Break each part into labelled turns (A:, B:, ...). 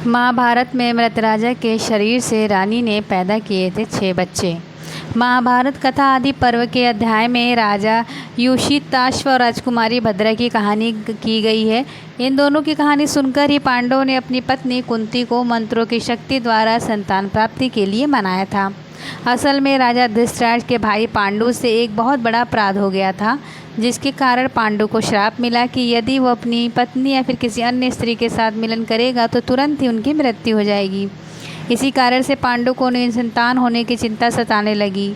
A: महाभारत में मृत राजा के शरीर से रानी ने पैदा किए थे 6 बच्चे। महाभारत कथा आदि पर्व के अध्याय में राजा युषिताश्व और राजकुमारी भद्रा की कहानी की गई है। इन दोनों की कहानी सुनकर ही पांडवों ने अपनी पत्नी कुंती को मंत्रों की शक्ति द्वारा संतान प्राप्ति के लिए मनाया था। असल में राजा धृतराष्ट्र के भाई पांडु से एक बहुत बड़ा अपराध हो गया था, जिसके कारण पांडु को श्राप मिला कि यदि वो अपनी पत्नी या फिर किसी अन्य स्त्री के साथ मिलन करेगा तो तुरंत ही उनकी मृत्यु हो जाएगी। इसी कारण से पांडु को निसंतान होने की चिंता सताने लगी।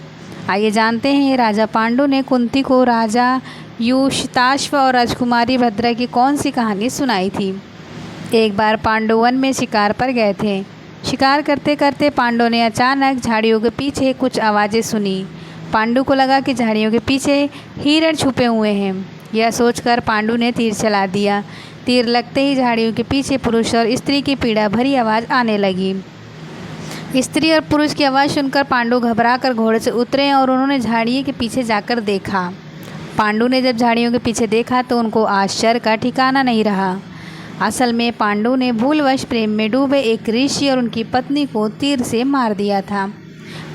A: आइए जानते हैं राजा पांडु ने कुंती को राजा युषिताश्व और राजकुमारी भद्रा की कौन सी कहानी सुनाई थी। एक बार पांडु वन में शिकार पर गए थे। शिकार करते करते पांडु ने अचानक झाड़ियों के पीछे कुछ आवाज़ें सुनी। पांडु को लगा कि झाड़ियों के पीछे हिरण छुपे हुए हैं। यह सोचकर पांडु ने तीर चला दिया। तीर लगते ही झाड़ियों के पीछे पुरुष और स्त्री की पीड़ा भरी आवाज़ आने लगी। स्त्री और पुरुष की आवाज़ सुनकर पांडु घबराकर घोड़े से उतरे और उन्होंने झाड़ियों के पीछे जाकर देखा। पांडु ने जब झाड़ियों के पीछे देखा तो उनको आश्चर्य का ठिकाना नहीं रहा। असल में पांडु ने भूलवश प्रेम में डूबे एक ऋषि और उनकी पत्नी को तीर से मार दिया था।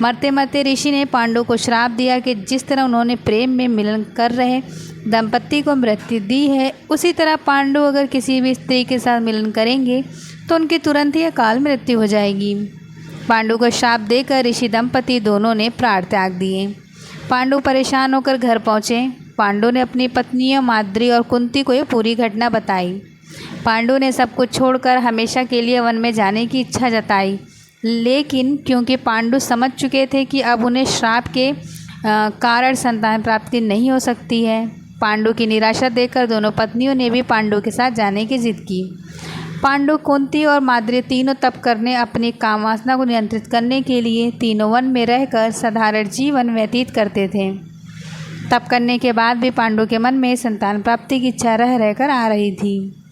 A: मरते मरते ऋषि ने पांडु को श्राप दिया कि जिस तरह उन्होंने प्रेम में मिलन कर रहे दंपत्ति को मृत्यु दी है, उसी तरह पांडु अगर किसी भी स्त्री के साथ मिलन करेंगे तो उनकी तुरंत ही अकाल मृत्यु हो जाएगी। पांडु को श्राप देकर ऋषि दंपति दोनों ने प्राण त्याग दिए। पांडु परेशान होकर घर पहुँचे। पांडु ने अपनी पत्नियों माद्री और कुंती को ये पूरी घटना बताई। पांडु ने सब कुछ छोड़कर हमेशा के लिए वन में जाने की इच्छा जताई, लेकिन क्योंकि पांडु समझ चुके थे कि अब उन्हें श्राप के कारण संतान प्राप्ति नहीं हो सकती है, पांडु की निराशा देखकर दोनों पत्नियों ने भी पांडु के साथ जाने की जिद की। पांडु, कुंती और माद्री तीनों तप करने अपनी कामवासना को नियंत्रित करने के लिए तीनों वन में रहकर साधारण जीवन व्यतीत करते थे। तप करने के बाद भी पांडु के मन में संतान प्राप्ति की इच्छा रह रहकर आ रही थी।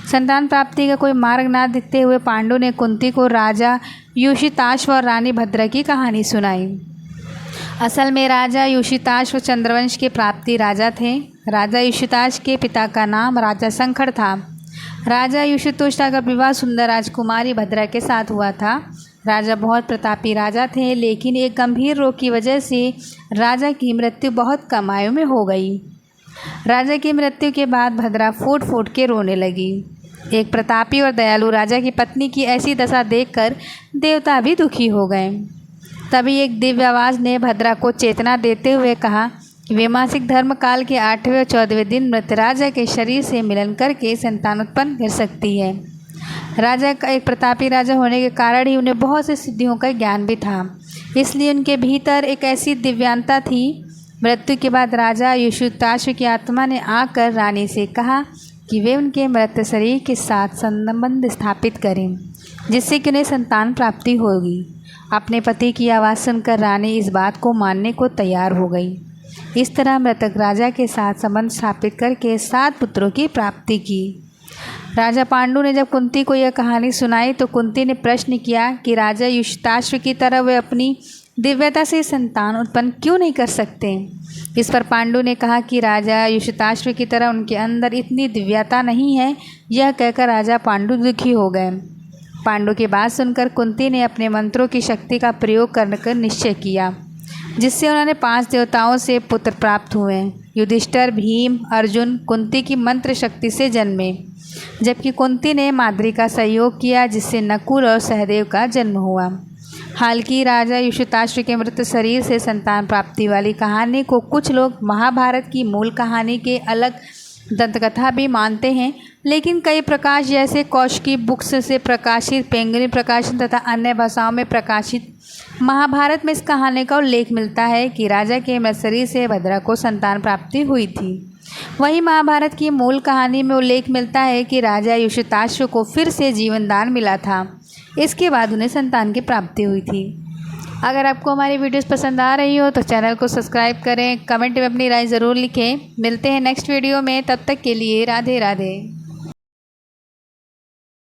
A: संतान प्राप्ति का कोई मार्ग ना दिखते हुए पांडु ने कुंती को राजा युषिताश्व और रानी भद्रा की कहानी सुनाई। असल में राजा युषिताश्व चंद्रवंश के प्राप्ति राजा थे। राजा युषिताश्व के पिता का नाम राजा संखड़ था। राजा युषितोष्टा का विवाह सुंदर राजकुमारी भद्रा के साथ हुआ था। राजा बहुत प्रतापी राजा थे, लेकिन एक गंभीर रोग की वजह से राजा की मृत्यु बहुत कम आयु में हो गई। राजा की मृत्यु के बाद भद्रा फूट फूट के रोने लगी। एक प्रतापी और दयालु राजा की पत्नी की ऐसी दशा देखकर देवता भी दुखी हो गए। तभी एक दिव्य आवाज़ ने भद्रा को चेतना देते हुए कहा कि वे मासिक धर्म काल के 8वें और 14वें दिन मृत राजा के शरीर से मिलन करके संतान उत्पन्न कर सकती है। राजा का एक प्रतापी राजा होने के कारण ही उन्हें बहुत सी सिद्धियों का ज्ञान भी था, इसलिए उनके भीतर एक ऐसी दिव्यांता थी। मृत्यु के बाद राजा युषिताश्व की आत्मा ने आकर रानी से कहा कि वे उनके मृत शरीर के साथ संबंध स्थापित करें, जिससे कि उन्हें संतान प्राप्ति होगी। अपने पति की आवाज़ सुनकर रानी इस बात को मानने को तैयार हो गई। इस तरह मृतक राजा के साथ संबंध स्थापित करके 7 पुत्रों की प्राप्ति की। राजा पांडु ने जब कुंती को यह कहानी सुनाई तो कुंती ने प्रश्न किया कि राजा युषिताश्व की तरह वे अपनी दिव्यता से संतान उत्पन्न क्यों नहीं कर सकते। इस पर पांडु ने कहा कि राजा युषिताश्व की तरह उनके अंदर इतनी दिव्यता नहीं है। यह कहकर राजा पांडु दुखी हो गए। पांडु की बात सुनकर कुंती ने अपने मंत्रों की शक्ति का प्रयोग करने का निश्चय किया, जिससे उन्होंने 5 देवताओं से पुत्र प्राप्त हुए। युधिष्ठिर, भीम, अर्जुन कुंती की मंत्र शक्ति से जन्मे, जबकि कुंती ने माद्री का सहयोग किया, जिससे नकुल और सहदेव का जन्म हुआ। हालांकि राजा युषिताश्व के मृत शरीर से संतान प्राप्ति वाली कहानी को कुछ लोग महाभारत की मूल कहानी के अलग दंतकथा भी मानते हैं, लेकिन कई प्रकाश जैसे कौशिकी बुक्स से प्रकाशित, पेंगुनी प्रकाशन तथा अन्य भाषाओं में प्रकाशित महाभारत में इस कहानी का उल्लेख मिलता है कि राजा के मृत शरीर से भद्रा को संतान प्राप्ति हुई थी। वहीं महाभारत की मूल कहानी में उल्लेख मिलता है कि राजा युषिताश्व को फिर से जीवन दान मिला था। इसके बाद उन्हें संतान की प्राप्ति हुई थी। अगर आपको हमारी वीडियोस पसंद आ रही हो तो चैनल को सब्सक्राइब करें, कमेंट में अपनी राय ज़रूर लिखें। मिलते हैं नेक्स्ट वीडियो में, तब तक के लिए राधे राधे।